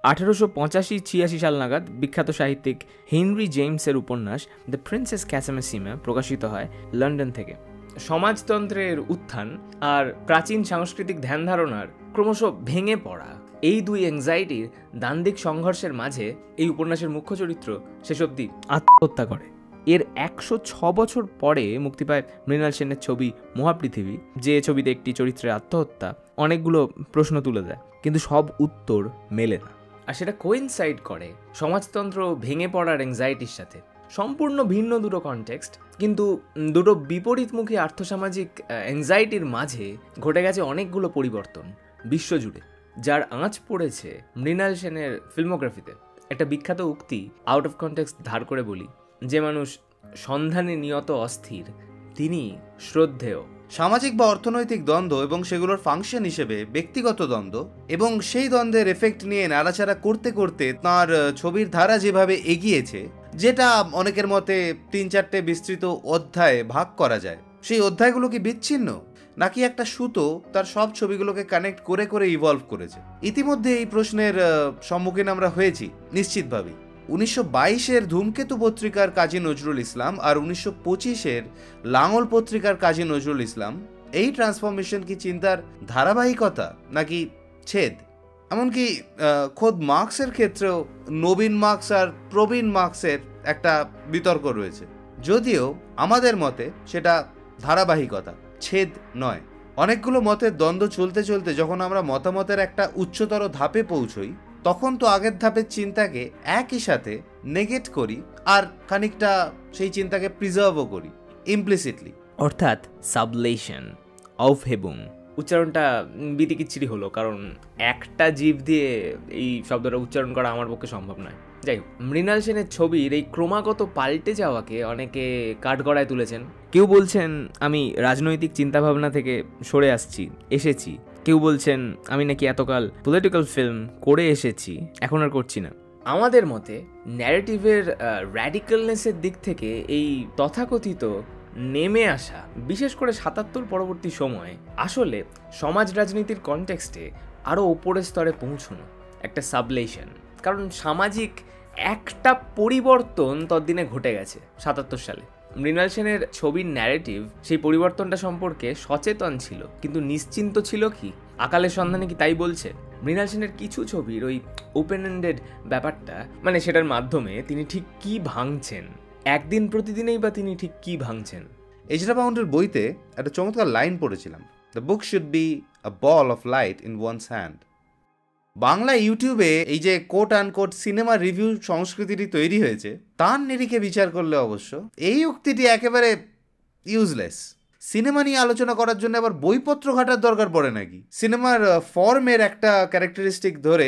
1885-86 সাল নাগাদ বিখ্যাত সাহিত্যিক হেনরি জেমসের উপন্যাস দ্য প্রিন্সেস ক্যাসামেসিমা প্রকাশিত হয় লন্ডন থেকে। সমাজতন্ত্রের উত্থান আর প্রাচীন সাংস্কৃতিক ধ্যান ধারণার ক্রমশ ভেঙে পড়া, এই দুই অ্যাংজাইটির দ্বান্দ্বিক সংঘর্ষের মাঝে এই উপন্যাসের মুখ্য চরিত্র শেষ অবধি আত্মহত্যা করে। এর 106 বছর পরে মুক্তি পায় মৃণাল সেনের ছবি মহাপৃথিবী, যে ছবিতে একটি চরিত্রের আত্মহত্যা অনেকগুলো প্রশ্ন তুলে দেয়, কিন্তু সব উত্তর মেলে না। আর সেটা কোইনসাইড করে সমাজতন্ত্র ভেঙে পড়ার অ্যাংজাইটির সাথে। সম্পূর্ণ ভিন্ন দুটো কনটেক্সট, কিন্তু দুটো বিপরীতমুখী আর্থসামাজিক অ্যাংজাইটির মাঝে ঘটে গেছে অনেকগুলো পরিবর্তন বিশ্বজুড়ে, যার আঁচ পড়েছে মৃণাল সেনের ফিল্মোগ্রাফিতে। একটা বিখ্যাত উক্তি আউট অফ কনটেক্সট ধার করে বলি, যে মানুষ সন্ধানে নিয়ত অস্থির তিনি শ্রদ্ধেয়। সামাজিক বা অর্থনৈতিক দ্বন্দ্ব এবং সেগুলোর ফাংশন হিসেবে ব্যক্তিগত দ্বন্দ্ব এবং সেই দ্বন্দ্বের এফেক্ট নিয়ে নাড়াচাড়া করতে করতে তাঁর ছবির ধারা যেভাবে এগিয়েছে, যেটা অনেকের মতে 3-4টে বিস্তৃত অধ্যায়ে ভাগ করা যায়, সেই অধ্যায়গুলো কি বিচ্ছিন্ন নাকি একটা সুতো তার সব ছবিগুলোকে কানেক্ট করে করে ইভলভ করেছে? ইতিমধ্যে এই প্রশ্নের সম্মুখীন আমরা হয়েছি নিশ্চিতভাবেই। 1922-এর ধূমকেতু পত্রিকার কাজী নজরুল ইসলাম আর 1925-এর লাঙল পত্রিকার কাজী নজরুল ইসলাম, এই ট্রান্সফরমেশন কি চিন্তার ধারাবাহিকতা নাকি ছেদ? এমনকি খোদ মার্কসের ক্ষেত্রেও নবীন মার্কস আর প্রবীণ মার্কসের একটা বিতর্ক রয়েছে, যদিও আমাদের মতে সেটা ধারাবাহিকতা, ছেদ নয়। অনেকগুলো মতের দ্বন্দ্ব চলতে চলতে যখন আমরা মতামতের একটা উচ্চতর ধাপে পৌঁছই, তখন তো আগের ধাপের চিন্তাকে একই সাথে নেগেট করি আর খানিকটা সেই চিন্তাকে প্রিজার্ভও করি ইমপ্লিসিটলি, অর্থাৎ সাবলেশন, অফহেবুং। উচ্চারণটা বিতিকিচ্ছিরি হলো, কারণ একটা জিভ দিয়ে এই শব্দটা উচ্চারণ করা আমার পক্ষে সম্ভব নয়। যাই হোক, মৃণাল সেনের ছবির এই ক্রমাগত পাল্টে যাওয়াকে অনেকে কাঠগড়ায় তুলেছেন। কেউ বলছেন আমি রাজনৈতিক চিন্তাভাবনা থেকে সরে এসেছি। কেউ বলছেন আমি নাকি এতকাল পলিটিক্যাল ফিল্ম করে এসেছি, এখন আর করছি না। আমাদের মতে ন্যারেটিভের র্যাডিক্যালনেসের দিক থেকে এই তথাকথিত নেমে আসা, বিশেষ করে 77 পরবর্তী সময়ে আসলে সমাজ রাজনীতির কনটেক্সটে আরও ওপরের স্তরে পৌঁছানো একটা সাবলেশন। কারণ সামাজিক একটা পরিবর্তন ততদিনে ঘটে গেছে 77 সালে। মৃণাল সেনের ছবির ন্যারেটিভ সেই পরিবর্তনটা সম্পর্কে সচেতন ছিল, কিন্তু নিশ্চিন্ত ছিল কি? আকালের সন্ধানে কি তাই বলছে? মৃণাল সেনের কিছু ছবির ওই ওপেন এন্ডেড ব্যাপারটা, মানে সেটার মাধ্যমে তিনি ঠিক কি ভাঙছেন, একদিন প্রতিদিনেই বা তিনি ঠিক কি ভাঙছেন। এজরা পাউন্ডের বইতে একটা চমৎকার লাইন পড়েছিলাম, the book should be a ball of light in one's hand. Bangla ইউটিউবে এই যে কোট আনকোট সিনেমা রিভিউ সংস্কৃতিটি তৈরি হয়েছে, তার নিরিখে বিচার করলে অবশ্য এই উক্তিটি একেবারে ইউজলেস। সিনেমা নিয়ে আলোচনা করার জন্য আবার বইপত্র ঘাটার দরকার পড়ে নাকি? সিনেমার ফর্মের একটা ক্যারেক্টারিস্টিক ধরে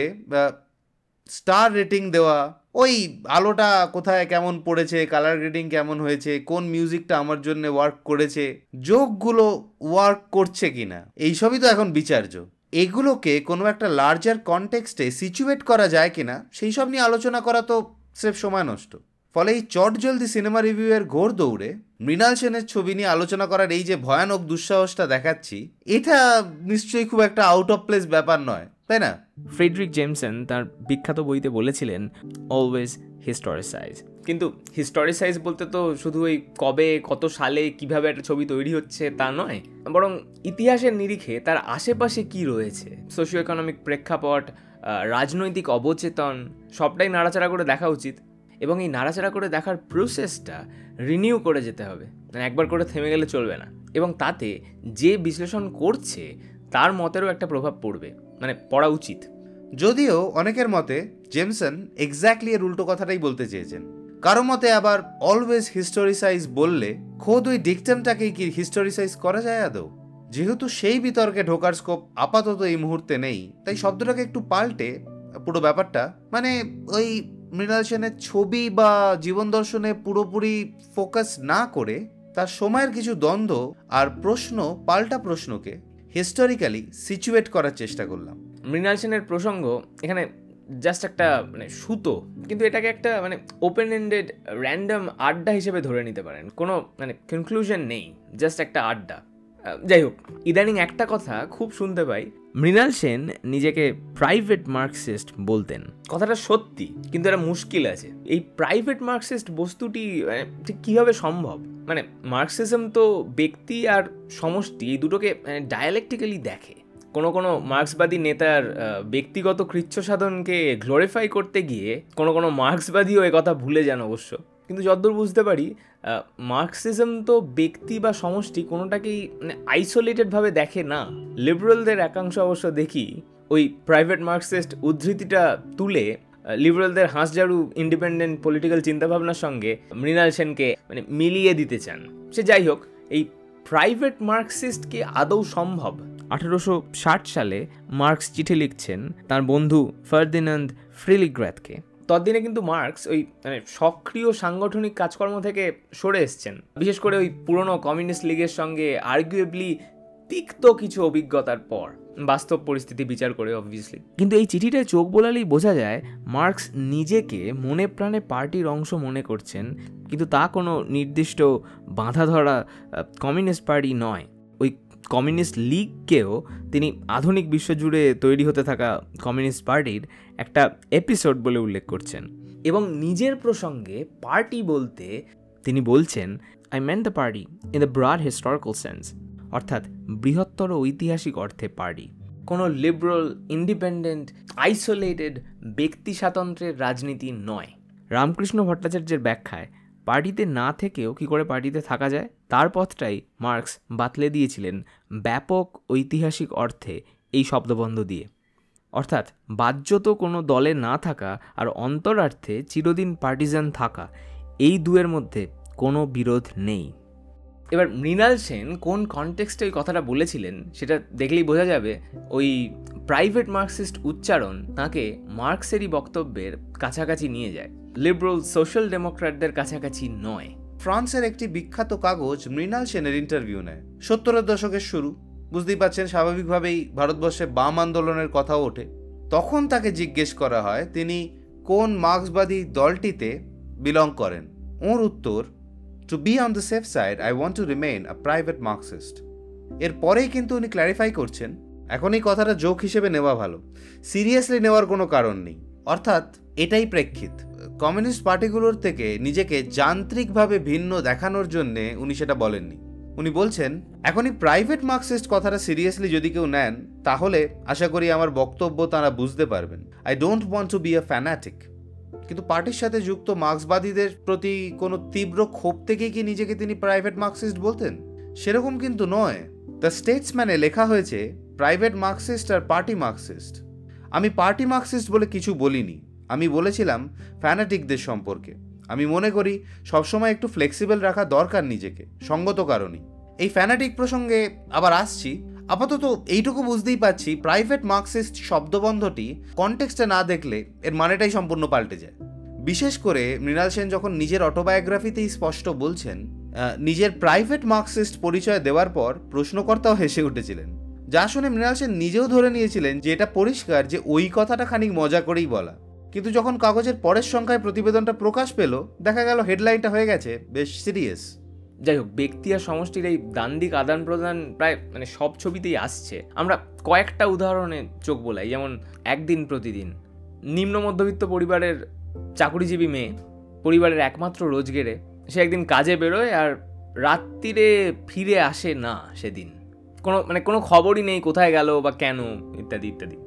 স্টার রেটিং দেওয়া, ওই আলোটা কোথায় কেমন পড়েছে, কালার গ্রেডিং কেমন হয়েছে, কোন মিউজিকটা আমার জন্য ওয়ার্ক করেছে, যোগগুলো ওয়ার্ক করছে কিনা, এইসবই তো এখন বিচার্য। এগুলোকে কোনো একটা লার্জার কনটেক্সটে সিচুয়েট করা যায় কিনা সেই সব নিয়ে আলোচনা করা তো স্রেফ সময় নষ্ট। ফলে এই চটজলদি সিনেমা রিভিউয়ের ঘোর দৌড়ে মৃণাল সেনের ছবি নিয়ে আলোচনা করার এই যে ভয়ানক দুঃসাহসটা দেখাচ্ছি, এটা নিশ্চয়ই খুব একটা আউট অফ প্লেস ব্যাপার নয়, তাই না? ফ্রেডরিক জেমসন তার বিখ্যাত বইতে বলেছিলেন অলওয়েজ হিস্টোরিসাইজ। কিন্তু হিস্টোরিসাইজ বলতে তো শুধু ওই কবে কত সালে কিভাবে একটা ছবি তৈরি হচ্ছে তা নয়, বরং ইতিহাসের নিরিখে তার আশেপাশে কি রয়েছে, সোশিও ইকোনমিক প্রেক্ষাপট, রাজনৈতিক অবচেতন, সবটাই নাড়াচাড়া করে দেখা উচিত। এবং এই নাড়াচাড়া করে দেখার প্রসেসটা রিনিউ করে যেতে হবে, মানে একবার করে থেমে গেলে চলবে না। এবং তাতে যে বিশ্লেষণ করছে তার মতেরও একটা প্রভাব পড়বে, মানে পড়া উচিত। যদিও অনেকের মতে জেমসন এক্স্যাক্টলি এর উল্টো কথাটাই বলতে চেয়েছেন। কারো মতে আবার অলওয়েজ হিস্টোরিসাইজ বললে খোদ ওই ডিকটামটাকেই কি হিস্টোরিসাইজ করা যায় আদৌ? যেহেতু সেই বিতর্কে ঢোকার স্কোপ আপাতত এই মুহূর্তে নেই, তাই শব্দটাকে একটু পাল্টে পুরো ব্যাপারটা, মানে ওই মৃণাল সেনের ছবি বা জীবন দর্শনে পুরোপুরি ফোকাস না করে তার সময়ের কিছু দ্বন্দ্ব আর প্রশ্ন, পাল্টা প্রশ্নকে হিস্টোরিক্যালি সিচুয়েট করার চেষ্টা করলাম। মৃণাল সেনের প্রসঙ্গ এখানে জাস্ট একটা মানে সুতো, কিন্তু এটাকে একটা মানে ওপেন এন্ডেড র্যান্ডম আড্ডা হিসেবে ধরে নিতে পারেন। কোনো মানে কনক্লুশন নেই, জাস্ট একটা আড্ডা। যাই হোক, ইদানিং একটা কথা খুব শুনতে পাই, মৃণাল সেন নিজেকে প্রাইভেট মার্কসিস্ট বলতেন। কথাটা সত্যি, কিন্তু একটা মুশকিল আছে। এই প্রাইভেট মার্কসিস্ট বস্তুটি ঠিক কীভাবে সম্ভব? মানে মার্কসিজম তো ব্যক্তি আর সমষ্টি এই দুটোকে ডায়ালেকটিক্যালি দেখে। কোনো মার্ক্সবাদী নেতার ব্যক্তিগত কৃচ্ছ সাধনকে গ্লোরিফাই করতে গিয়ে কোনো মার্ক্সবাদীও কথা ভুলে যান অবশ্য। কিন্তু যতদূর বুঝতে পারি, মার্কসিজম তো ব্যক্তি বা সমষ্টি কোনোটাকেই আইসোলেটেডভাবে দেখে না। লিবারেলদের একাংশ অবশ্য দেখি ওই প্রাইভেট মার্কসিস্ট উদ্ধৃতিটা তুলে লিবারেলদের হাঁসঝাড়ু ইন্ডিপেন্ডেন্ট পলিটিক্যাল চিন্তাভাবনার সঙ্গে মৃণাল সেনকে মিলিয়ে দিতে চান। সে যাই হোক, এই প্রাইভেট মার্কসিস্ট কি আদৌ সম্ভব? 1860 সালে মার্কস চিঠি লিখছেন তার বন্ধু ফার্দিনান্দ ফ্রিলিগ্রাথকে। ততদিনে কিন্তু মার্কস ওই সক্রিয় সাংগঠনিক কাজকর্ম থেকে সরে এসছেন, বিশেষ করে ওই পুরনো কমিউনিস্ট লীগের সঙ্গে আর্গুয়েবলি তিক্ত কিছু অভিজ্ঞতার পর, বাস্তব পরিস্থিতি বিচার করে অবভিয়াসলি। কিন্তু এই চিঠিটায় চোখ বোলালেই বোঝা যায় মার্কস নিজেকে মনে প্রাণে পার্টির অংশ মনে করছেন, কিন্তু তা কোনো নির্দিষ্ট বাঁধা ধরা কমিউনিস্ট পার্টি নয়। ওই কমিউনিস্ট লীগকেও তিনি আধুনিক বিশ্বজুড়ে তৈরি হতে থাকা কমিউনিস্ট পার্টির একটা এপিসোড বলে উল্লেখ করছেন। এবং নিজের প্রসঙ্গে পার্টি বলতে তিনি বলছেন, I meant the party in the broad historical sense, অর্থাৎ বৃহত্তর ঐতিহাসিক অর্থে পার্টি। কোনো লিবারেল, ইন্ডিপেন্ডেন্ট, আইসোলেটেড ব্যক্তি স্বাতন্ত্র্যের রাজনীতি নয়। রামকৃষ্ণ ভট্টাচার্যের ব্যাখ্যায় পার্টিতে না থেকেও কী করে পার্টিতে থাকা যায় তার পথটাই মার্কস বাতলে দিয়েছিলেন ব্যাপক ঐতিহাসিক অর্থে এই শব্দবন্ধ দিয়ে। অর্থাৎ বাহ্যত কোনো দলে না থাকা আর অন্তরার্থে চিরদিন পার্টিজান থাকা, এই দুয়ের মধ্যে কোনো বিরোধ নেই। এবার মৃণাল সেন কোন কনটেক্সটে ওই কথাটা বলেছিলেন সেটা দেখলেই বোঝা যাবে। ওই প্রাইভেট মার্কসিস্ট উচ্চারণ তাকে মার্কসেরই বক্তব্যের কাছাকাছি নিয়ে যায়, লিবারেল সোশ্যাল ডেমোক্র্যাটদের কাছাকাছি নয়। ফ্রান্সের একটি বিখ্যাত কাগজ মৃণাল সেনের ইন্টারভিউ নেয়। 70-এর দশকের শুরু, বুঝতেই পারছেন, স্বাভাবিকভাবেই ভারতবর্ষে বাম আন্দোলনের কথাও ওঠে। তখন তাকে জিজ্ঞেস করা হয় তিনি কোন মার্ক্সবাদী দলটিতে বিলং করেন। ওর উত্তর, to be on the safe side I want to remain a private Marxist. এরপরেই কিন্তু উনি ক্ল্যারিফাই করছেন, এখন এই কথাটা জোক হিসেবে নেওয়া ভালো, সিরিয়াসলি নেওয়ার কোনো কারণ নেই। অর্থাৎ এটাই প্রেক্ষিত, কমিউনিস্ট পার্টিগুলোর থেকে নিজেকে যান্ত্রিকভাবে ভিন্ন দেখানোর জন্যে উনি সেটা বলেননি। উনি বলছেন, এখনই প্রাইভেট মার্কসিস্ট কথাটা সিরিয়াসলি যদি কেউ নেন তাহলে আশা করি আমার বক্তব্য তারা বুঝতে পারবেন। I don't want to be a fanatic. কিন্তু পার্টির সাথে যুক্ত মার্ক্সবাদীদের প্রতি কোনো তীব্র ক্ষোভ থেকেই কি নিজেকে তিনি প্রাইভেট মার্কসিস্ট বলতেন? সেরকম কিন্তু নয়। দ্য স্টেটসম্যানে লেখা হয়েছে প্রাইভেট মার্কসিস্ট আর পার্টি মার্কসিস্ট। আমি পার্টি মার্কসিস্ট বলে কিছু বলিনি, আমি বলেছিলাম ফ্যানাটিকদের সম্পর্কে। আমি মনে করি সবসময় একটু ফ্লেক্সিবল রাখা দরকার নিজেকে, সঙ্গত কারণেই। এই ফ্যানাটিক প্রসঙ্গে আবার আসছি। আপাতত এইটুকু বুঝতেই পারছি, প্রাইভেট মার্কসিস্ট শব্দবন্ধটি কনটেক্সটে না দেখলে এর মানেটাই সম্পূর্ণ পাল্টে যায়। বিশেষ করে মৃণাল সেন যখন নিজের অটোবায়োগ্রাফিতেই স্পষ্ট বলছেন, নিজের প্রাইভেট মার্কসিস্ট পরিচয় দেওয়ার পর প্রশ্নকর্তাও হেসে উঠেছিলেন, যা শুনে মৃণাল সেন নিজেও ধরে নিয়েছিলেন যে এটা পরিষ্কার যে ওই কথাটা খানিক মজা করেই বলা। কিন্তু যখন কাগজের পরের সংখ্যায় প্রতিবেদনটা প্রকাশ পেল, দেখা গেল হেডলাইনটা হয়ে গেছে বেশ সিরিয়াস। যাই হোক, ব্যক্তি আর সমষ্টির এই দ্বান্দ্বিক আদান প্রদান প্রায় সব ছবিতেই আসছে। আমরা কয়েকটা উদাহরণে চোখ বোলাই, যেমন একদিন প্রতিদিন। নিম্ন মধ্যবিত্ত পরিবারের চাকুরিজীবী মেয়ে, পরিবারের একমাত্র রোজগেরে, সে একদিন কাজে বেরোয় আর রাত্রিরে ফিরে আসে না। সেদিন কোনো খবরই নেই কোথায় গেল বা কেন, ইত্যাদি ইত্যাদি।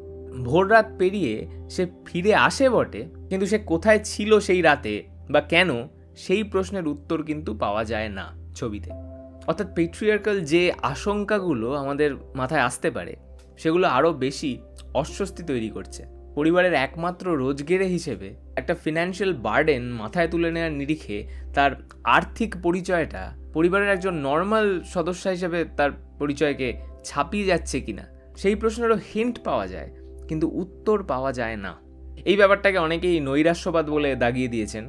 ভোর রাত পেরিয়ে সে ফিরে আসে বটে, কিন্তু সে কোথায় ছিল সেই রাতে বা কেন, সেই প্রশ্নের উত্তর কিন্তু পাওয়া যায় না ছবিতে। অর্থাৎ পেট্রিয়ার্কাল যে আশঙ্কাগুলো আমাদের মাথায় আসতে পারে, সেগুলো আরও বেশি অস্বস্তি তৈরি করছে। পরিবারের একমাত্র রোজগেরে হিসেবে একটা ফিনান্সিয়াল বার্ডেন মাথায় তুলে নেওয়ার নিরিখে তার আর্থিক পরিচয়টা পরিবারের একজন নর্মাল সদস্য হিসেবে তার পরিচয়কে ছাপিয়ে যাচ্ছে কিনা, সেই প্রশ্নেরও হিন্ট পাওয়া যায়, কিন্তু উত্তর পাওয়া যায় না। এই ব্যাপারটাকে অনেকেই নৈরাশ্যবাদ বলে দাগিয়ে দিয়েছেন।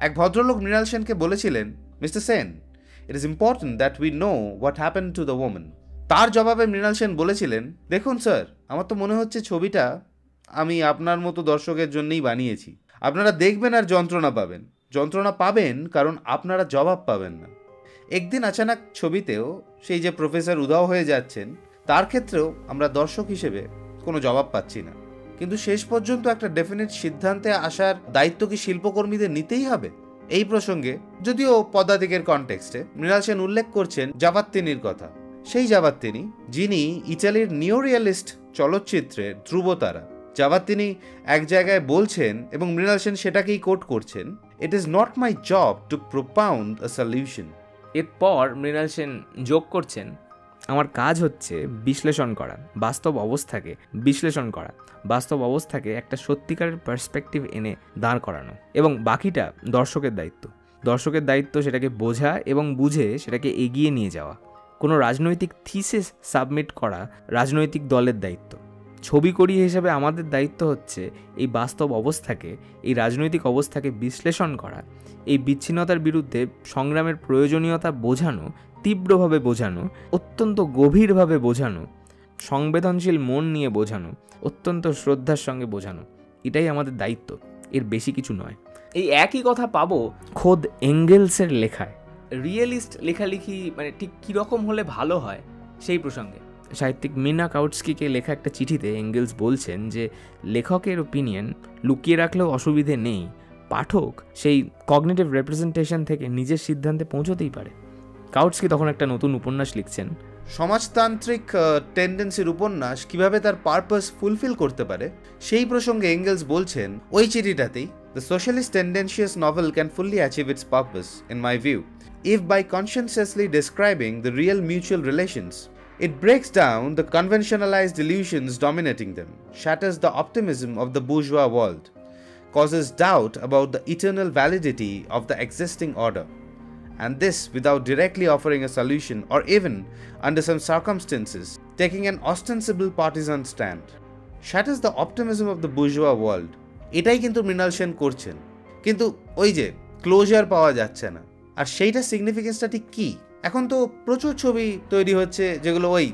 এক ভদ্রলোক মৃণাল সেনকে বলেছিলেন, mister Sen, it is important that we know what happen to the woman. তার জবাবে মৃণাল সেন বলেছিলেন, দেখুন স্যার, আমার তো মনে হচ্ছে ছবিটা আমি আপনার মতো দর্শকের জন্যই বানিয়েছি। আপনারা দেখবেন আর যন্ত্রণা পাবেন কারণ আপনারা জবাব পাবেন না। একদিন আচানক ছবিতেও সেই যে প্রফেসর উধাও হয়ে যাচ্ছেন তার ক্ষেত্রেও আমরা দর্শক হিসেবে কোনো জবাব পাচ্ছি না। কিন্তু শেষ পর্যন্ত একটা ডেফিনিট সিদ্ধান্তে আসার দায়িত্ব কি শিল্পকর্মীদের নিতেই হবে? এই প্রসঙ্গে যদিও পদাতিকের কনটেক্সটে মৃণাল সেন উল্লেখ করছেন জাভাত্তিনির কথা। সেই জাভাত্তিনি যিনি ইটালির নিওরিয়ালিস্ট চলচ্চিত্রের ধ্রুবতারা। জাভাত্তিনি এক জায়গায় বলছেন এবং মৃণাল সেন সেটাকেই কোট করছেন, it is not my job to propound a solution. এরপর মৃণাল সেন যোগ করছেন, আমার কাজ হচ্ছে বিশ্লেষণ করা, বাস্তব অবস্থাকে বিশ্লেষণ করা, বাস্তব অবস্থাকে একটা সত্যিকারের পার্সপেক্টিভ এনে দাঁড় করানো, এবং বাকিটা দর্শকের দায়িত্ব। দর্শকের দায়িত্ব সেটাকে বোঝা এবং বুঝে সেটাকে এগিয়ে নিয়ে যাওয়া। কোনো রাজনৈতিক থিসিস সাবমিট করা রাজনৈতিক দলের দায়িত্ব। ছবিকড়ি হিসেবে আমাদের দায়িত্ব হচ্ছে এই বাস্তব অবস্থাকে, এই রাজনৈতিক অবস্থাকে বিশ্লেষণ করা, এই বিচ্ছিন্নতার বিরুদ্ধে সংগ্রামের প্রয়োজনীয়তা বোঝানো, তীব্রভাবে বোঝানো, অত্যন্ত গভীরভাবে বোঝানো, সংবেদনশীল মন নিয়ে বোঝানো, অত্যন্ত শ্রদ্ধার সঙ্গে বোঝানো। এটাই আমাদের দায়িত্ব, এর বেশি কিছু নয়। এই একই কথা পাবো খোদ এঙ্গেলসের লেখায়। রিয়েলিস্ট লেখালেখি মানে ঠিক কীরকম হলে ভালো হয় সেই প্রসঙ্গে সাহিত্যিক মিনা কাউটস্কিকে লেখা একটা চিঠিতে এঙ্গেলস বলছেন যে লেখকের ওপিনিয়ন লুকিয়ে রাখলেও অসুবিধে নেই, পাঠক সেই কগনিটিভ রিপ্রেজেন্টেশন থেকে নিজের সিদ্ধান্তে পৌঁছতেই পারে। কাউটস্কি তখন একটা নতুন উপন্যাস লিখছেন, সমাজতান্ত্রিক টেন্ডেন্সির উপন্যাস কিভাবে তার পারপাস ফুলফিল করতে পারে সেই প্রসঙ্গে এঙ্গেলস বলছেন ওই চিঠিটাতেই, the socialist tendentious novel can fully achieve its purpose in my view if by conscientiously describing the real mutual relations, it breaks down the conventionalized illusions dominating them, shatters the optimism of the bourgeois world, causes doubt about the eternal validity of the existing order, and this without directly offering a solution or even, under some circumstances, taking an ostensible partisan stand. Shatters the optimism of the bourgeois world. এটাই কিন্তু মৃণাল সেন করছেন, কিন্তু ওই যে closure পাওয়া যাচ্ছে না। আর সেইটার সিগনিফিকেন্সটা ঠিক কী? এখন তো প্রচুর ছবি তৈরি হচ্ছে যেগুলো ওই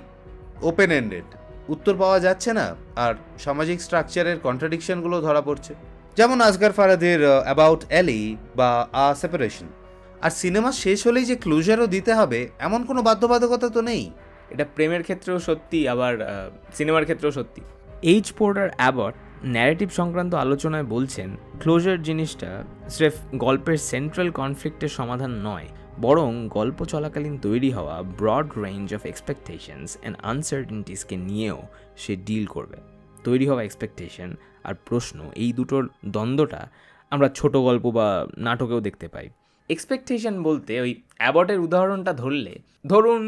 ওপেন এন্ডেড, উত্তর পাওয়া যাচ্ছে না, আর সামাজিক স্ট্রাকচারের কন্ট্রাডিকশনগুলো ধরা পড়ছে, যেমন আসগার ফারাদির অ্যাবাউট এলি বা আ সেপারেশন। আর সিনেমা শেষ হলেই যে ক্লোজারও দিতে হবে এমন কোনো বাধ্যবাধকতা তো নেই। এটা প্রেমের ক্ষেত্রেও সত্যি, আবার সিনেমার ক্ষেত্রেও সত্যি। এইচ পোর্টার অ্যাবট ন্যারেটিভ সংক্রান্ত আলোচনায় বলছেন, ক্লোজার জিনিসটা স্রেফ গল্পের সেন্ট্রাল কনফ্লিক্টের সমাধান নয়, বরং গল্প চলাকালীন তৈরি হওয়া broad range of expectations and আনসার্টেনিটিসকে নিয়েও সে ডিল করবে। তৈরি হওয়া এক্সপেকটেশন আর প্রশ্ন, এই দুটোর দ্বন্দ্বটা আমরা ছোট গল্প বা নাটকেও দেখতে পাই। এক্সপেকটেশন বলতে ওই অ্যাবটের উদাহরণটা ধরলে, ধরুন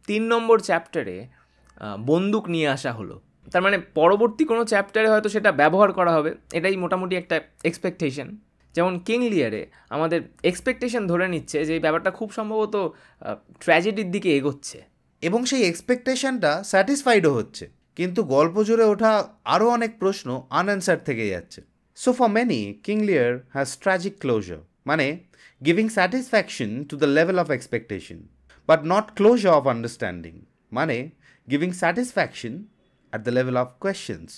3 নম্বর চ্যাপ্টারে বন্দুক নিয়ে আসা হলো, তার মানে পরবর্তী কোনো চ্যাপ্টারে হয়তো সেটা ব্যবহার করা হবে, এটাই মোটামুটি একটা এক্সপেকটেশন। যেমন কিং লিয়ারে আমাদের এক্সপেকটেশন ধরে নিচ্ছে যে এই ব্যাপারটা খুব সম্ভবত ট্র্যাজেডির দিকে এগোচ্ছে, এবং সেই এক্সপেকটেশনটা স্যাটিসফাইডও হচ্ছে, কিন্তু গল্প জুড়ে ওঠা আরও অনেক প্রশ্ন আনঅ্যান্সার থেকে যাচ্ছে। So for many, King Lear has tragic closure, মানে giving satisfaction to the level of expectation but not closure of understanding, মানে giving satisfaction at the level of questions.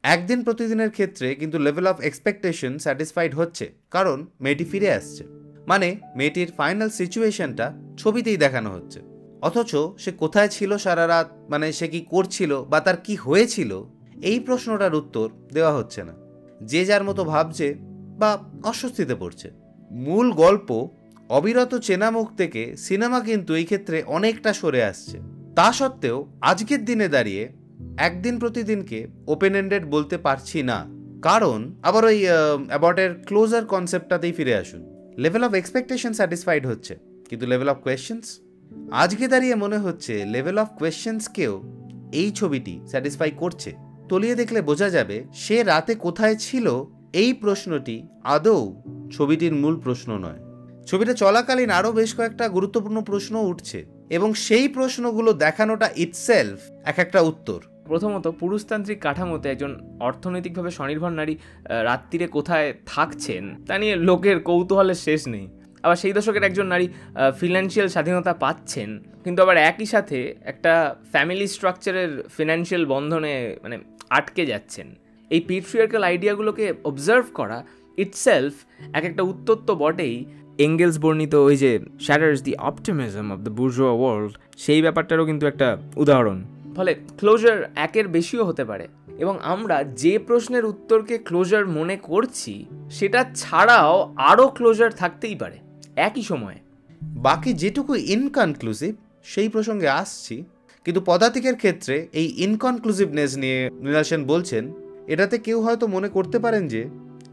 একদিন প্রতিদিনের ক্ষেত্রে কিন্তু লেভেল অফ এক্সপেকটেশন স্যাটিসফাইড হচ্ছে, কারণ মেয়েটি ফিরে আসছে, মানে মেয়েটির ফাইনাল সিচুয়েশনটা ছবিতেই দেখানো হচ্ছে। অথচ সে কোথায় ছিল সারা রাত, মানে সে কি করছিল বা তার কি হয়েছিল, এই প্রশ্নটার উত্তর দেওয়া হচ্ছে না। যে যার মতো ভাবছে বা অস্বস্তিতে পড়ছে। মূল গল্প অবিরত চেনা মুখ থেকে সিনেমা কিন্তু এই ক্ষেত্রে অনেকটা সরে আসছে। তা সত্ত্বেও আজকের দিনে দাঁড়িয়ে একদিন প্রতিদিনকে ওপেন এন্ডেড বলতে পারছি না, কারণ আবার ওই অ্যাবটের ক্লোজার কনসেপ্টটাতেই ফিরে আসুন। লেভেল অফ এক্সপেকটেশন স্যাটিসফাইড হচ্ছে, কিন্তু লেভেল অফ কোয়েশ্চেন্স, আজকে দাঁড়িয়ে মনে হচ্ছে লেভেল অফ কোয়েশ্চেন্সকেও এই ছবিটি স্যাটিসফাই করছে। তলিয়ে দেখলে বোঝা যাবে সে রাতে কোথায় ছিল এই প্রশ্নটি আদৌ ছবিটির মূল প্রশ্ন নয়। ছবিটা চলাকালীন আরও বেশ কয়েকটা গুরুত্বপূর্ণ প্রশ্ন উঠছে, এবং সেই প্রশ্নগুলো দেখানোটা ইটসেলফ এক একটা উত্তর। প্রথমত, পুরুষতান্ত্রিক কাঠামোতে একজন অর্থনৈতিকভাবে স্বনির্ভর নারী রাত্রিরে কোথায় থাকছেন তা নিয়ে লোকের কৌতূহলের শেষ নেই। আবার সেই দশকের একজন নারী ফিনান্সিয়াল স্বাধীনতা পাচ্ছেন, কিন্তু আবার একই সাথে একটা ফ্যামিলি স্ট্রাকচারের ফিনান্সিয়াল বন্ধনে মানে আটকে যাচ্ছেন। এই পেট্রিয়ার্কাল আইডিয়াগুলোকে অবজার্ভ করা ইটসেলফ এক একটা উত্তর তো বটেই, এঙ্গেলস বর্ণিত ওই যে shatters the optimism of the bourgeois world, সেই ব্যাপারটারও কিন্তু একটা উদাহরণ। ফলে ক্লোজার একের বেশিও হতে পারে, এবং আমরা যে প্রশ্নের উত্তরকে ক্লোজার মনে করছি সেটা ছাড়াও আরও ক্লোজার থাকতেই পারে একই সময়ে। বাকি যেটুকু ইনকনক্লুসিভ সেই প্রসঙ্গে আসছি, কিন্তু পদাতিকের ক্ষেত্রে এই ইনকনক্লুসিভনেস নিয়ে মৃণাল সেন বলছেন, এটাতে কেউ হয়তো মনে করতে পারেন যে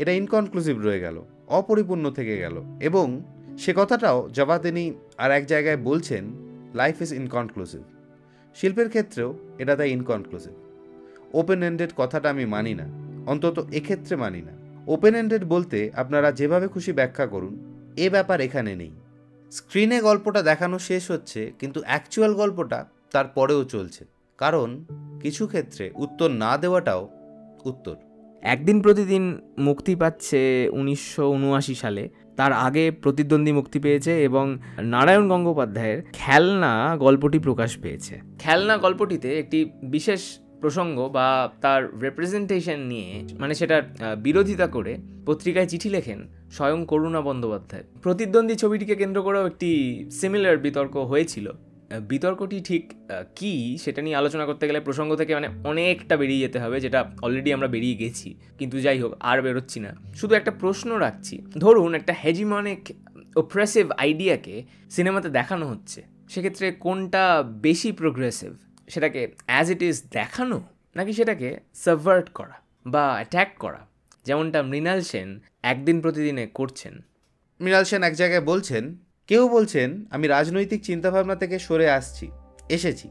এটা ইনকনক্লুসিভ রয়ে গেল, অপরিপূর্ণ থেকে গেল, এবং সে কথাটাও জবা তিনি আর এক জায়গায় বলছেন, লাইফ ইজ ইনকনক্লুসিভ। শিল্পের ক্ষেত্রেও এটা তাই ইনকনক্লুসিভ। ওপেন এন্ডেড কথাটা আমি মানি না, অন্তত এক্ষেত্রে মানি না। ওপেন এন্ডেড বলতে আপনারা যেভাবে খুশি ব্যাখ্যা করুন, এ ব্যাপার এখানে নেই। স্ক্রিনে গল্পটা দেখানো শেষ হচ্ছে, কিন্তু অ্যাকচুয়াল গল্পটা তারপরেও চলছে, কারণ কিছু ক্ষেত্রে উত্তর না দেওয়াটাও উত্তর। একদিন প্রতিদিন মুক্তি পাচ্ছে 1979 সালে, তার আগে প্রতিদ্বন্দ্বী মুক্তি পেয়েছে এবং নারায়ণ গঙ্গোপাধ্যায়ের খেলনা গল্পটি প্রকাশ পেয়েছে। খেলনা গল্পটিতে একটি বিশেষ প্রসঙ্গ বা তার রিপ্রেজেন্টেশন নিয়ে, মানে সেটার বিরোধিতা করে পত্রিকায় চিঠি লেখেন স্বয়ং করুণা বন্দ্যোপাধ্যায়। প্রতিদ্বন্দ্বী ছবিটিকে কেন্দ্র করেও একটি সিমিলার বিতর্ক হয়েছিল। বিতর্কটি ঠিক কি সেটা নিয়ে আলোচনা করতে গেলে প্রসঙ্গ থেকে মানে অনেকটা বেরিয়ে যেতে হবে, যেটা অলরেডি আমরা বেরিয়ে গেছি, কিন্তু যাই হোক আর বেরোচ্ছি না। শুধু একটা প্রশ্ন রাখছি, ধরুন একটা হেজিমনিক অপ্রেসিভ আইডিয়াকে সিনেমাতে দেখানো হচ্ছে, সেক্ষেত্রে কোনটা বেশি প্রোগ্রেসিভ? সেটাকে অ্যাজ ইট ইজ দেখানো, নাকি সেটাকে সাবভার্ট করা বা অ্যাট্যাক করা, যেমনটা মৃণাল সেন একদিন প্রতিদিনে করছেন? মৃণাল সেন এক জায়গায় বলছেন, কেউ বলছেন আমি রাজনৈতিক চিন্তাভাবনা থেকে সরে এসেছি।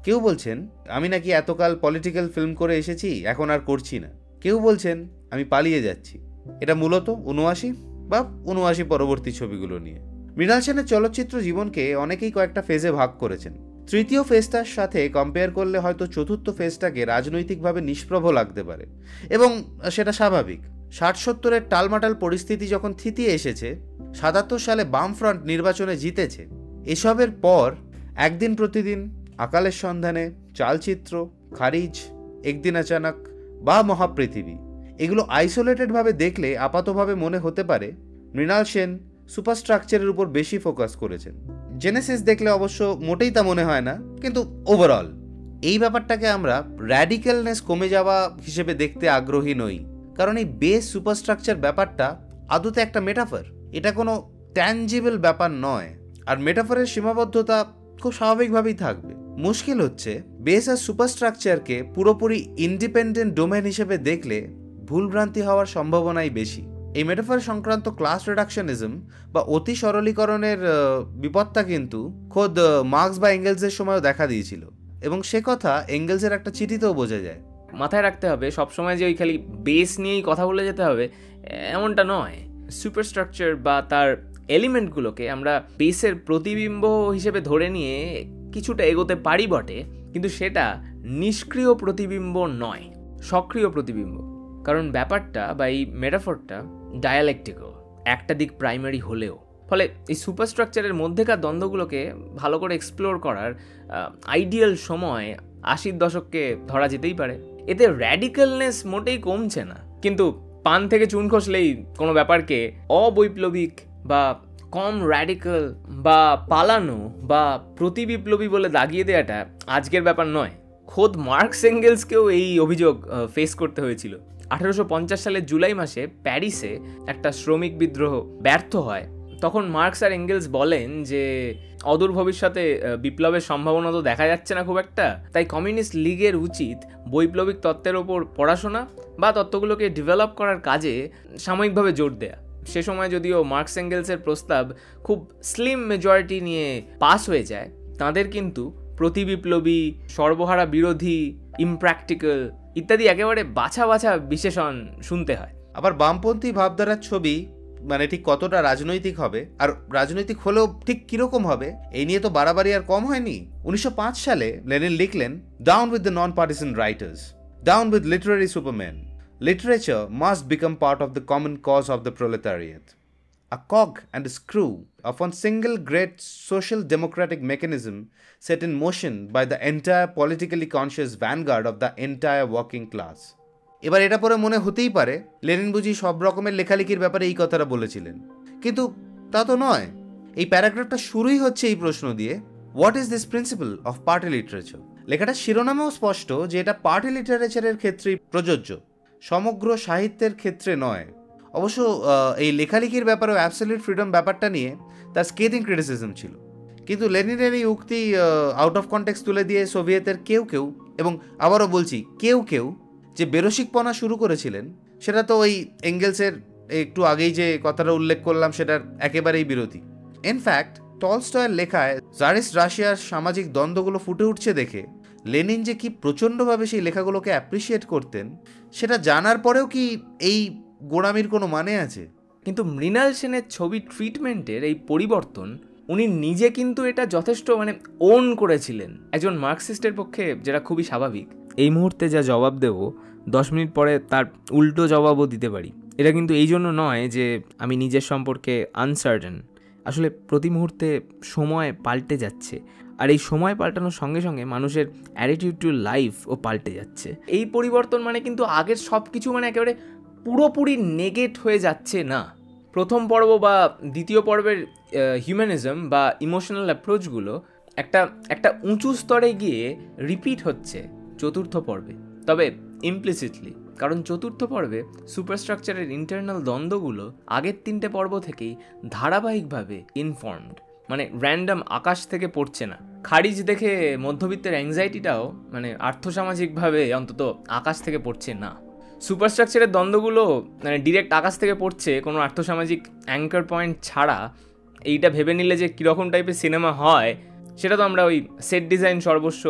কেউ বলছেন আমি নাকি এতকাল পলিটিক্যাল ফিল্ম করে এসেছি, এখন আর করছি না। কেউ বলছেন আমি পালিয়ে যাচ্ছি। এটা মূলত 79 বা 79 পরবর্তী ছবিগুলো নিয়ে। মৃণাল সেনের চলচ্চিত্র জীবনকে অনেকেই কয়েকটা ফেজে ভাগ করেছেন। তৃতীয় ফেজটার সাথে কম্পেয়ার করলে হয়তো চতুর্থ ফেজটাকে রাজনৈতিকভাবে নিষ্প্রভ লাগতে পারে, এবং সেটা স্বাভাবিক। 60-70-এর টালমাটাল পরিস্থিতি যখন থিতিয়ে এসেছে, 77 সালে বামফ্রন্ট নির্বাচনে জিতেছে, এসবের পর একদিন প্রতিদিন, আকালের সন্ধানে, চালচিত্র, খারিজ, একদিন আচানক বা মহাপৃথিবী, এগুলো আইসোলেটেডভাবে দেখলে আপাতভাবে মনে হতে পারে মৃণাল সেন সুপারস্ট্রাকচারের উপর বেশি ফোকাস করেছেন। জেনেসিস দেখলে অবশ্য মোটেই তা মনে হয় না, কিন্তু ওভারঅল এই ব্যাপারটাকে আমরা র্যাডিক্যালনেস কমে যাওয়া হিসেবে দেখতে আগ্রহী নই, কারণ এই বেস সুপারস্ট্রাকচার ব্যাপারটা আদতে একটা মেটাফার, এটা কোনো ট্যাঞ্জিবল ব্যাপার নয়, আর মেটাফারের সীমাবদ্ধতা খুব স্বাভাবিকভাবেই থাকবে। মুশকিল হচ্ছে বেস আর সুপারস্ট্রাকচারকে পুরোপুরি ইন্ডিপেন্ডেন্ট ডোমেন হিসেবে দেখলে ভুলভ্রান্তি হওয়ার সম্ভাবনাই বেশি। এই মেটাফার সংক্রান্ত ক্লাস রিডাকশনিজম বা অতি সরলীকরণের বিপদটা কিন্তু খোদ মার্কস বা এঙ্গেলসের সময়ও দেখা দিয়েছিল, এবং সে কথা এঙ্গেলসের একটা চিঠিতেও বোঝা যায়। মাথায় রাখতে হবে সবসময় যে ওই খালি বেস নিয়েই কথা বলে যেতে হবে এমনটা নয়। সুপারস্ট্রাকচার বা তার এলিমেন্টগুলোকে আমরা বেসের প্রতিবিম্ব হিসেবে ধরে নিয়ে কিছুটা এগোতে পারি বটে, কিন্তু সেটা নিষ্ক্রিয় প্রতিবিম্ব নয়, সক্রিয় প্রতিবিম্ব। কারণ ব্যাপারটা বা এই মেটাফরটা ডায়ালেকটিক্যাল, একটা দিক প্রাইমারি হলেও। ফলে এই সুপারস্ট্রাকচারের মধ্যেকার দ্বন্দ্বগুলোকে ভালো করে এক্সপ্লোর করার আইডিয়াল সময় 80-র দশককে ধরা যেতেই পারে। এতে র্যাডিক্যালনেস মোটেই কমছে না, কিন্তু পান থেকে চুন খসলেই কোনো ব্যাপারকে অবৈপ্লবিক বা কম র্যাডিক্যাল বা পালানো বা প্রতিবিপ্লবী বলে দাগিয়ে দেওয়াটা আজকের ব্যাপার নয়। খোদ মার্কস এঙ্গেলসকেও এই অভিযোগ ফেস করতে হয়েছিল। 1850 সালের জুলাই মাসে প্যারিসে একটা শ্রমিক বিদ্রোহ ব্যর্থ হয়। তখন মার্কস আর এঙ্গেলস বলেন যে অদূর ভবিষ্যতে বিপ্লবের সম্ভাবনা তো দেখা যাচ্ছে না খুব একটা, তাই কমিউনিস্ট লীগের উচিত বৈপ্লবিক তত্ত্বের ওপর পড়াশোনা বা তত্ত্বগুলোকে ডেভেলপ করার কাজে সাময়িকভাবে জোর দেয়া। সে সময় যদিও মার্কস এঙ্গেলসের প্রস্তাব খুব স্লিম মেজরিটি নিয়ে পাস হয়ে যায়, তাদের কিন্তু প্রতিবিপ্লবী, সর্বহারা বিরোধী, ইমপ্র্যাকটিক্যাল ইত্যাদি একেবারে বাছা বাছা বিশেষণ শুনতে হয়। আবার বামপন্থী ভাবধারার ছবি মানে ঠিক কতটা রাজনৈতিক হবে, আর রাজনৈতিক হলেও ঠিক কিরকম হবে, এই নিয়ে তো বাড়াবাড়ি আর কম হয়নি। 1905 সালে লেনিন লিখলেন, down with the non partisan writers, down with literary superman, literature must become part of the common cause of the proletariat, a cog and a screw of one single great social democratic mechanism set in motion by the entire politically conscious vanguard of the entire working class. এবার এটা পরে মনে হতেই পারে Lenin বুঝি সব রকমের লেখালেখির ব্যাপারে এই কথাটা বলেছিলেন, কিন্তু তা তো নয়। এই প্যারাগ্রাফটা শুরুই হচ্ছে এই প্রশ্ন দিয়ে, what is this principle of party literature. লেখাটার শিরোনামেও স্পষ্ট যে এটা পার্টি লিটারেচারের ক্ষেত্রেই প্রযোজ্য, সমগ্র সাহিত্যের ক্ষেত্রে নয়। অবশ্য এই লেখালেখির ব্যাপারেও অ্যাবসলিউট ফ্রিডম ব্যাপারটা নিয়ে তার স্কেদিং ক্রিটিসিজম ছিল, কিন্তু লেনিনের এই উক্তি আউট অফ কনটেক্সট তুলে দিয়ে সোভিয়েতের কেউ কেউ, এবং আবারও বলছি কেউ কেউ, যে বেরসিকপনা শুরু করেছিলেন, সেটা তো ওই এঙ্গেলসের একটু আগেই যে কথাটা উল্লেখ করলাম সেটার একেবারেই বিরোধী। ইনফ্যাক্ট টলস্টয়ের লেখায় জারিস্ট রাশিয়ার সামাজিক দ্বন্দ্বগুলো ফুটে উঠছে দেখে লেনিন যে কি প্রচণ্ডভাবে সেই লেখাগুলোকে অ্যাপ্রিসিয়েট করতেন সেটা জানার পরেও কি এই গোড়ামির কোনো মানে আছে? কিন্তু মৃণাল সেনের ছবি ট্রিটমেন্টের এই পরিবর্তন উনি নিজে কিন্তু এটা যথেষ্ট ওন করেছিলেন একজন মার্কসিস্টের পক্ষে, যেটা খুবই স্বাভাবিক। এই মুহূর্তে যা জবাব দেব 10 মিনিট পরে তার উল্টো জবাবও দিতে পারি। এটা কিন্তু এই জন্য নয় যে আমি নিজের সম্পর্কে আনসার্টেন। আসলে প্রতি মুহূর্তে সময় পাল্টে যাচ্ছে, আর এই সময় পাল্টানোর সঙ্গে সঙ্গে মানুষের অ্যাটিটিউড টু লাইফও পাল্টে যাচ্ছে। এই পরিবর্তন কিন্তু আগের সব কিছু একেবারে পুরোপুরি নেগেট হয়ে যাচ্ছে না। প্রথম পর্ব বা দ্বিতীয় পর্বের হিউম্যানিজম বা ইমোশনাল অ্যাপ্রোচগুলো একটা উঁচু স্তরে গিয়ে রিপিট হচ্ছে চতুর্থ পর্বে, তবে ইমপ্লিসিটলি, কারণ চতুর্থ পর্বে সুপারস্ট্রাকচারের ইন্টারনাল দ্বন্দ্বগুলো আগের 3টে পর্ব থেকেই ধারাবাহিকভাবে ইনফর্মড, র্যান্ডম আকাশ থেকে পড়ছে না। খারিজ দেখে মধ্যবিত্তের অ্যাংজাইটিটাও আর্থসামাজিকভাবে অন্তত আকাশ থেকে পড়ছে না। সুপারস্ট্রাকচারের দ্বন্দ্বগুলো ডিরেক্ট আকাশ থেকে পড়ছে কোনো আর্থসামাজিক অ্যাঙ্কার পয়েন্ট ছাড়া। এইটা ভেবে নিলে যে কীরকম টাইপের সিনেমা হয় সেটা তো আমরা ওই সেট ডিজাইন সর্বস্ব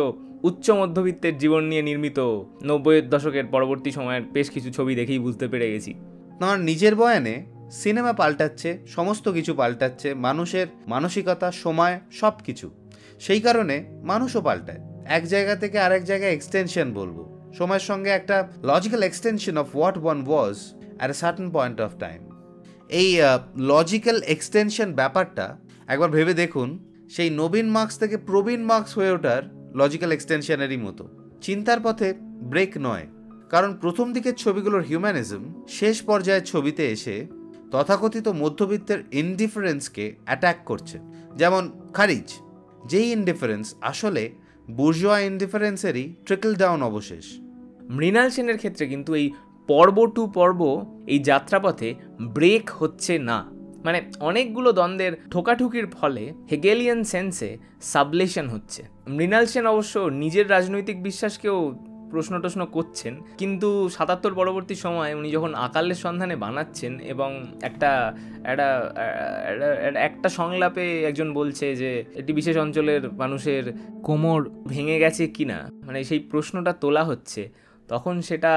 উচ্চ মধ্যবিত্তের জীবন নিয়ে নির্মিত 90-এর দশকের পরবর্তী সময়ের বেশ কিছু ছবি দেখেই বুঝতে পেরে গেছি। তোমার নিজের বয়ানে সিনেমা পাল্টাচ্ছে, সমস্ত কিছু পাল্টাচ্ছে, মানুষের মানসিকতা, সময়, সব কিছু। সেই কারণে মানুষও পাল্টায়, এক জায়গা থেকে আরেক জায়গায় এক্সটেনশন বলবো, সময়ের সঙ্গে একটা logical extension of what one was at a certain point of time. এই লজিক্যাল এক্সটেনশন ব্যাপারটা একবার ভেবে দেখুন, সেই নবীন মার্কস থেকে প্রবীণ মার্কস হয়ে ওঠার লজিক্যাল এক্সটেনশনেরই মতো। চিন্তার পথে ব্রেক নয়, কারণ প্রথম দিকের ছবিগুলোর হিউম্যানিজম শেষ পর্যায়ের ছবিতে এসে তথাকথিত মধ্যবিত্তের ইনডিফারেন্সকে অ্যাট্যাক করছে। যেমন খারিজ, যেই ইনডিফারেন্স আসলে বুর্জোয়া ইনডিফারেন্সেরই ট্রিকল ডাউন অবশেষ। মৃণাল সেনের ক্ষেত্রে কিন্তু এই পর্ব টু পর্ব এই যাত্রাপথে ব্রেক হচ্ছে না। অনেকগুলো দ্বন্দ্বের ঠোকাঠুকির ফলে হেগেলিয়ান সেন্সে সাবলেশন হচ্ছে। মৃণাল সেন অবশ্য নিজের রাজনৈতিক বিশ্বাসকেও প্রশ্ন করছেন, কিন্তু 77 পরবর্তী সময় উনি যখন আকালের সন্ধানে বানাচ্ছেন এবং একটা সংলাপে একজন বলছে যে এটি বিশেষ অঞ্চলের মানুষের কোমর ভেঙে গেছে কিনা, সেই প্রশ্নটা তোলা হচ্ছে, তখন সেটা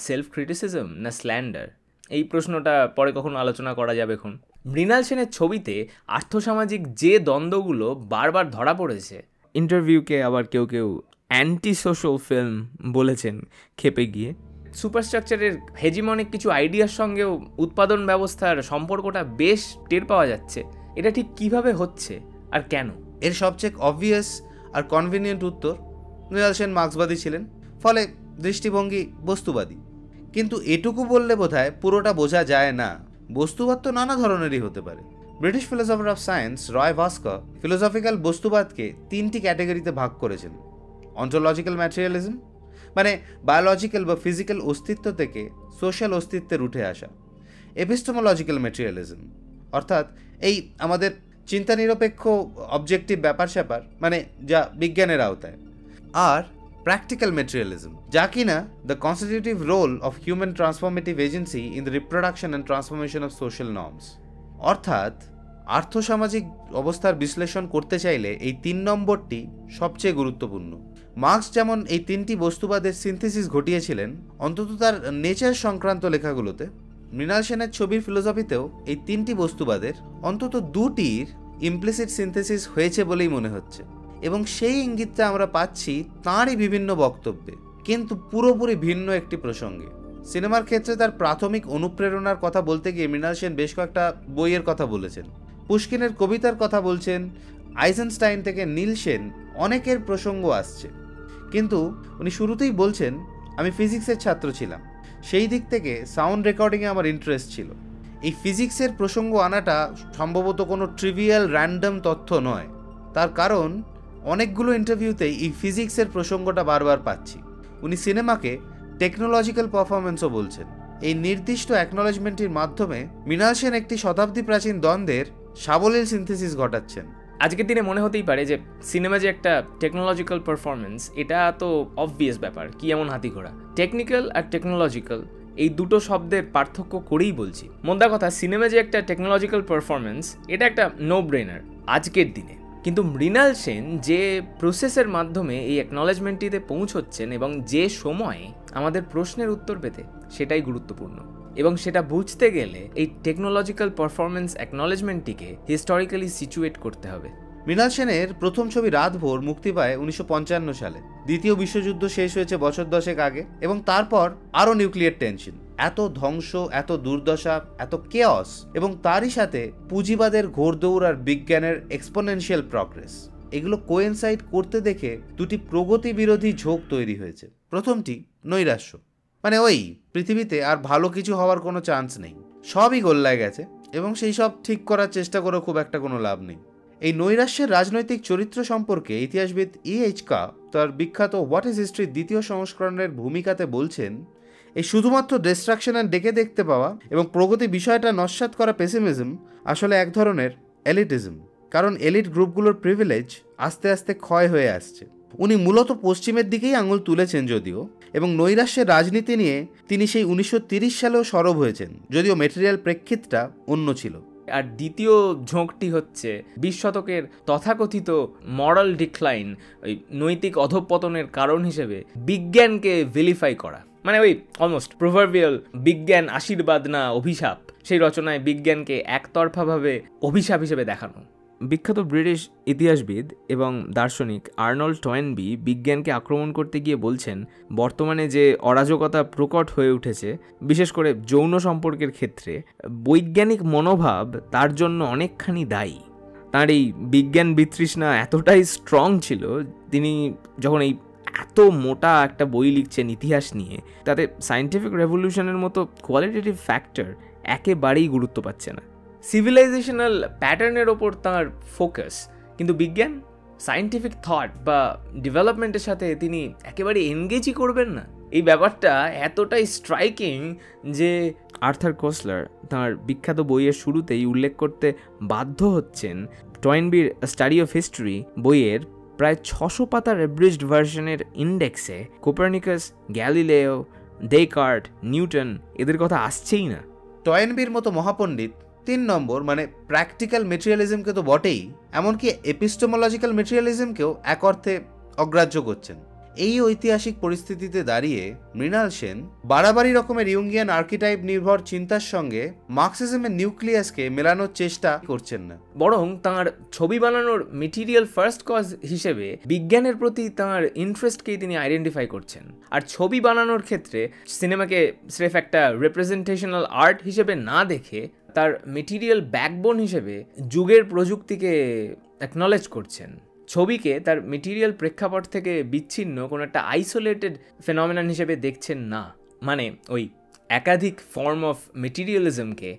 সেলফ ক্রিটিসিজম না স্ল্যান্ডার, এই প্রশ্নটা পরে কখনো আলোচনা করা যাবে। এখন মৃণাল সেনের ছবিতে আর্থসামাজিক যে দ্বন্দ্বগুলো বারবার ধরা পড়েছে, ইন্টারভিউকে আবার কেউ কেউ অ্যান্টি সোশ্যাল ফিল্ম বলেছেন খেপে গিয়ে। সুপারস্ট্রাকচারের হেজিমনিক কিছু আইডিয়ার সঙ্গেও উৎপাদন ব্যবস্থার সম্পর্কটা বেশ টের পাওয়া যাচ্ছে। এটা ঠিক কিভাবে হচ্ছে আর কেন? এর সবচেয়ে অবভিয়াস আর কনভিনিয়েন্ট উত্তর, মৃণাল সেন মার্ক্সবাদী ছিলেন, ফলে দৃষ্টিভঙ্গি বস্তুবাদী। কিন্তু এটুকু বললে বোধহয় পুরোটা বোঝা যায় না। বস্তুবাদ তো নানা ধরনেরই হতে পারে। British philosopher of science Roy Bhaskar philosophical বস্তুবাদকে 3টি ক্যাটাগরিতে ভাগ করেছেন। অন্টোলজিক্যাল ম্যাটেরিয়ালিজম, বায়োলজিক্যাল বা ফিজিক্যাল অস্তিত্ব থেকে সোশ্যাল অস্তিত্বের উঠে আসা। এপিস্টেমোলজিক্যাল ম্যাটেরিয়ালিজম, অর্থাৎ এই আমাদের চিন্তা নিরপেক্ষ অবজেক্টিভ ব্যাপার স্যাপার, যা বিজ্ঞানের আওতায়। আর প্র্যাকটিক্যাল ম্যাটেরিয়ালিজম, যা কিনা the constitutive role of human transformative agency in the reproduction and transformation of social norms. অর্থাৎ আর্থসামাজিক অবস্থার বিশ্লেষণ করতে চাইলে এই 3 নম্বরটি সবচেয়ে গুরুত্বপূর্ণ। মার্ক্স যেমন এই 3টি বস্তুবাদের সিনথেসিস ঘটিয়েছিলেন অন্তত তার নেচার সংক্রান্ত লেখাগুলোতে, মৃণাল সেনের ছবির ফিলোসফিতেও এই 3টি বস্তুবাদের অন্তত 2টির ইমপ্লিসিট সিনথেসিস হয়েছে বলেই মনে হচ্ছে, এবং সেই ইঙ্গিতটা আমরা পাচ্ছি তাঁরই বিভিন্ন বক্তব্যে, কিন্তু পুরোপুরি ভিন্ন একটি প্রসঙ্গে। সিনেমার ক্ষেত্রে তার প্রাথমিক অনুপ্রেরণার কথা বলতে গিয়ে মৃণাল সেন বেশ কয়েকটা বইয়ের কথা বলেছেন, পুশকিনের কবিতার কথা বলছেন, আইজেনস্টাইন থেকে নীল সেন, অনেকের প্রসঙ্গ আসছে। কিন্তু উনি শুরুতেই বলছেন, আমি ফিজিক্সের ছাত্র ছিলাম, সেই দিক থেকে সাউন্ড রেকর্ডিংয়ে আমার ইন্টারেস্ট ছিল। এই ফিজিক্সের প্রসঙ্গ আনাটা সম্ভবত কোনো ট্রিভিয়াল র্যান্ডম তথ্য নয়, তার কারণ অনেকগুলো ইন্টারভিউতেই এই ফিজিক্সের প্রসঙ্গটা বারবার পাচ্ছি। উনি সিনেমাকে টেকনোলজিক্যাল পারফরমেন্সও বলছেন। এই নির্দিষ্ট অ্যাকনোলেজমেন্টের মাধ্যমে মৃণাল সেন একটি শতাব্দী প্রাচীন দ্বন্দ্বের সাবলীল সিনথেসিস ঘটাচ্ছেন। আজকের দিনে মনে হতেই পারে যে সিনেমা যে একটা টেকনোলজিক্যাল পারফরমেন্স, এটা তো অবভিয়াস ব্যাপার, কি এমন হাতি ঘোড়া। টেকনিক্যাল আর টেকনোলজিক্যাল এই দুটো শব্দের পার্থক্য করেই বলছি। মোদ্দা কথা, সিনেমা যে একটা টেকনোলজিক্যাল পারফরমেন্স, এটা একটা নো ব্রেনার আজকের দিনে। কিন্তু মৃণাল সেন যে প্রসেসের মাধ্যমে এই অ্যাকনোলেজমেন্টটিতে পৌঁছচ্ছেন এবং যে সময়ে আমাদের প্রশ্নের উত্তর পেতে, সেটাই গুরুত্বপূর্ণ। এবং সেটা বুঝতে গেলে এই টেকনোলজিক্যাল পারফরমেন্স অ্যাকনোলেজমেন্টটিকে হিস্টোরিক্যালি সিচুয়েট করতে হবে। মৃণাল সেনের প্রথম ছবি রাতভোর মুক্তি পায় 1955 সালে। দ্বিতীয় বিশ্বযুদ্ধ শেষ হয়েছে বছর 10 আগে, এবং তারপর আরও নিউক্লিয়ার টেনশন, এত ধ্বংস, এত দুর্দশা, এত কেয়স, এবং তারই সাথে পুঁজিবাদের ঘোরদৌড় আর বিজ্ঞানের এক্সপোনেনশিয়াল প্রগ্রেস, এগুলো কোয়েনসাইড করতে দেখে দুটি প্রগতি বিরোধী ঝোঁক তৈরি হয়েছে। প্রথমটি নৈরাশ্য, মানে ওই পৃথিবীতে আর ভালো কিছু হওয়ার কোনো চান্স নেই, সবই গোল্লায় গেছে এবং সেই সব ঠিক করার চেষ্টা করে খুব একটা কোনো লাভ নেই। এই নৈরাশ্যের রাজনৈতিক চরিত্র সম্পর্কে ইতিহাসবিদ E.H. কাপ তার বিখ্যাত হোয়াট ইজ হিস্ট্রির দ্বিতীয় সংস্করণের ভূমিকাতে বলছেন, এই শুধুমাত্র ডিস্ট্রাকশনের ডেকে দেখতে পাওয়া এবং প্রগতি বিষয়টা নস্যাৎ করা পেসিমিজম আসলে এক ধরনের এলিটিজম, কারণ এলিট গ্রুপগুলোর প্রিভিলেজ আস্তে আস্তে ক্ষয় হয়ে আসছে। উনি মূলত পশ্চিমের দিকেই আঙুল তুলেছেন যদিও, এবং নৈরাশ্যের রাজনীতি নিয়ে তিনি সেই 1930 সালেও সরব হয়েছেন, যদিও মেটেরিয়াল প্রেক্ষিতটা অন্য ছিল। আর দ্বিতীয় ঝোঁকটি হচ্ছে 20 শতকের তথাকথিত মরাল ডিক্লাইন, ওই নৈতিক অধঃপতনের কারণ হিসেবে বিজ্ঞানকে ভিলিফাই করা, মানে ওই অলমোস্ট প্রভার্বিয়াল বিজ্ঞান আশীর্বাদ না অভিশাপ, সেই রচনায় বিজ্ঞানকে একতরফাভাবে অভিশাপ হিসেবে দেখানো। বিখ্যাত ব্রিটিশ ইতিহাসবিদ এবং দার্শনিক আর্নল্ড টয়েনবি বিজ্ঞানকে আক্রমণ করতে গিয়ে বলছেন, বর্তমানে যে অরাজকতা প্রকট হয়ে উঠেছে, বিশেষ করে যৌন সম্পর্কের ক্ষেত্রে, বৈজ্ঞানিক মনোভাব তার জন্য অনেকখানি দায়ী। তার এই বিজ্ঞান বিতৃষ্ণা এতটাই স্ট্রং ছিল, তিনি যখন এই এত মোটা একটা বই লিখছেন ইতিহাস নিয়ে, তাতে সায়েন্টিফিক রেভলিউশনের মতো কোয়ালিটেটিভ ফ্যাক্টর একেবারেই গুরুত্ব পাচ্ছে না। সিভিলাইজেশনাল প্যাটার্নের ওপর তাঁর ফোকাস, কিন্তু বিজ্ঞান, সায়েন্টিফিক থট বা ডেভেলপমেন্টের সাথে তিনি একেবারে এনগেজই করবেন না। এই ব্যাপারটা এতটাই স্ট্রাইকিং যে আর্থার কোসলার তাঁর বিখ্যাত বইয়ের শুরুতেই উল্লেখ করতে বাধ্য হচ্ছেন, টয়েনবির স্টাডি অফ হিস্ট্রি বইয়ের প্রায় 600 পাতার অ্যাব্রিজড ভার্সনের ইন্ডেক্সে কোপার্নিকাস, গ্যালিলেও, ডেকার্ট, নিউটন এদের কথা আসছেই না। টয়েনবির মতো মহাপণ্ডিত 3 নম্বর মানে প্র্যাকটিক্যাল মেটেরিয়ালিজমকে তো বটেই, এমনকি এপিস্টেমোলজিক্যাল মেটেরিয়ালিজমকেও এক অর্থে অগ্রাহ্য করছেন। এই ঐতিহাসিক পরিস্থিতিতে দাঁড়িয়ে মৃণাল সেন বাড়াবাড়ি রকমের ইউঙ্গিয়ান আর্কিটাইপ নির্ভর চিন্তার সঙ্গে মার্কসিজমের নিউক্লিয়াসকে মেলানোর চেষ্টা করছেন না, বরং তাঁর ছবি বানানোর মেটেরিয়াল ফার্স্ট কজ হিসেবে বিজ্ঞানের প্রতি তাঁর ইন্টারেস্টকেই তিনি আইডেন্টিফাই করছেন। আর ছবি বানানোর ক্ষেত্রে সিনেমাকে স্রেফ একটা রিপ্রেজেন্টেশনাল আর্ট হিসেবে না দেখে তার মেটেরিয়াল ব্যাকবোন হিসেবে যুগের প্রযুক্তিকে অ্যাকনলেজ করছেন। ছবিকে তার মেটেরিয়াল প্রেক্ষাপট থেকে বিচ্ছিন্ন কোনো একটা আইসোলেটেড ফেনোমেনন হিসেবে দেখছেন না, মানে ওই একাধিক ফর্ম অফ মেটেরিয়ালিজমকে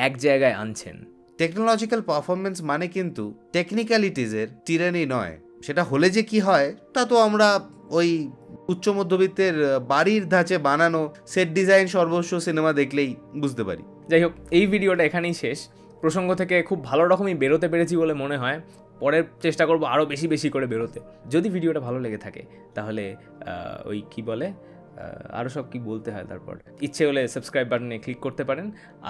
এক জায়গায় আনছেন। টেকনোলজিক্যাল পারফরমেন্স মানে কিন্তু টেকনিক্যালিটিজের টিরানি নয়। সেটা হলে যে কি হয় তা তো আমরা ওই উচ্চ মধ্যবিত্তের বাড়ির ধাঁচে বানানো সেট ডিজাইন সর্বস্ব সিনেমা দেখলেই বুঝতে পারি। যাই হোক, এই ভিডিওটা এখানেই শেষ। প্রসঙ্গ থেকে খুব ভালো রকমই বেরোতে পেরেছি বলে মনে হয়, পরের চেষ্টা করবো আরও বেশি বেশি করে বেরোতে। যদি ভিডিওটা ভালো লেগে থাকে তাহলে ওই কি বলে আরও সব কি বলতে হয়, তারপর ইচ্ছে হলে সাবস্ক্রাইব বাটনে ক্লিক করতে পারেন।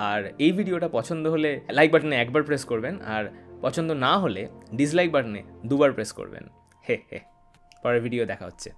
আর এই ভিডিওটা পছন্দ হলে লাইক বাটনে একবার প্রেস করবেন, আর পছন্দ না হলে ডিসলাইক বাটনে 2বার প্রেস করবেন। হে হে, পরের ভিডিও দেখা হচ্ছে।